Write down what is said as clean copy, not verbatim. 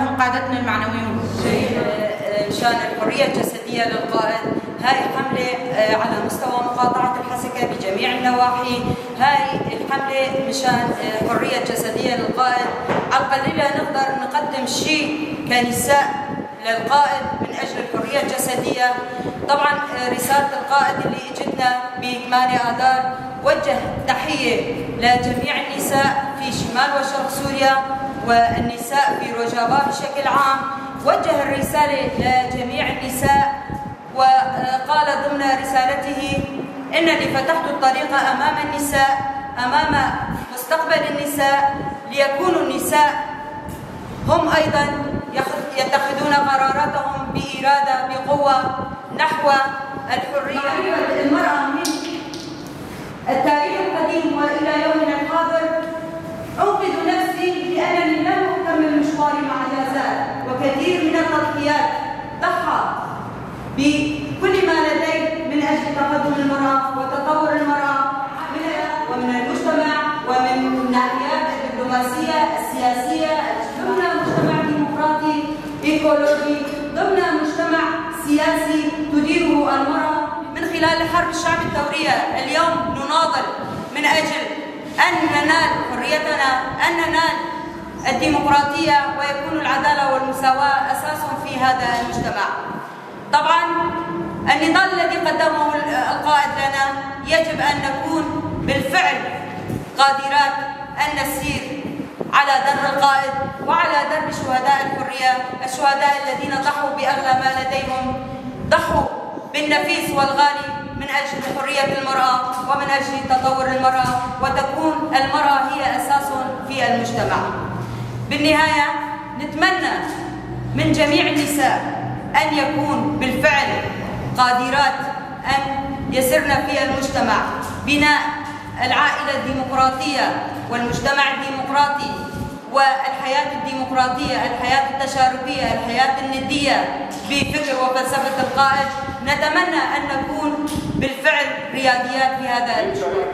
لهم قادتنا المعنويون مشان الحرية الجسدية للقائد. هاي حملة على مستوى مقاطعة الحسكة بجميع النواحي، هاي الحملة مشان الحرية الجسدية للقائد. على القليلة نقدر نقدم شيء كنساء للقائد من أجل الحرية الجسدية. طبعا رسالة القائد اللي اجتنا ب8 آذار وجه تحية لجميع النساء في شمال وشرق سوريا والنساء في روجافا بشكل عام. وجه الرسالة لجميع النساء وقال ضمن رسالته: إنني فتحت الطريق أمام النساء، أمام مستقبل النساء، ليكونوا النساء هم أيضا يتخذون قراراتهم بإرادة بقوة نحو الحرية. المرأة من التاريخ القديم وإلى يومنا الحاضر أنقذ نفسي لأنني لم أكمل مشواري مع جازات، وكثير من التضحيات ضحى بكل ما لديه من أجل تقدم المرأة وتطور المرأة ومن المجتمع ومن ناحيات الدبلوماسية السياسية ضمن مجتمع ديمقراطي إيكولوجي، ضمن مجتمع سياسي تديره المرأة. من خلال حرب الشعب الثورية اليوم نناضل من أجل أن ننال حريتنا، أن ننال الديمقراطية ويكون العدالة والمساواة أساس في هذا المجتمع. طبعا النضال الذي قدمه القائد لنا يجب أن نكون بالفعل قادرات أن نسير على درب القائد وعلى درب شهداء الحرية، الشهداء الذين ضحوا بأغلى ما لديهم، ضحوا بالنفيس والغالي من أجل حرية المرأة ومن أجل تطور المرأة، وتكون المرأة هي أساس في المجتمع. بالنهاية نتمنى من جميع النساء أن يكون بالفعل قادرات أن يسرن في المجتمع بناء العائلة الديمقراطية والمجتمع الديمقراطي والحياة الديمقراطية، الحياة التشاركية، الحياة الندية بفكر وفلسفة القائد. نتمنى أن نكون بالفعل رياديات في هذا المشروع.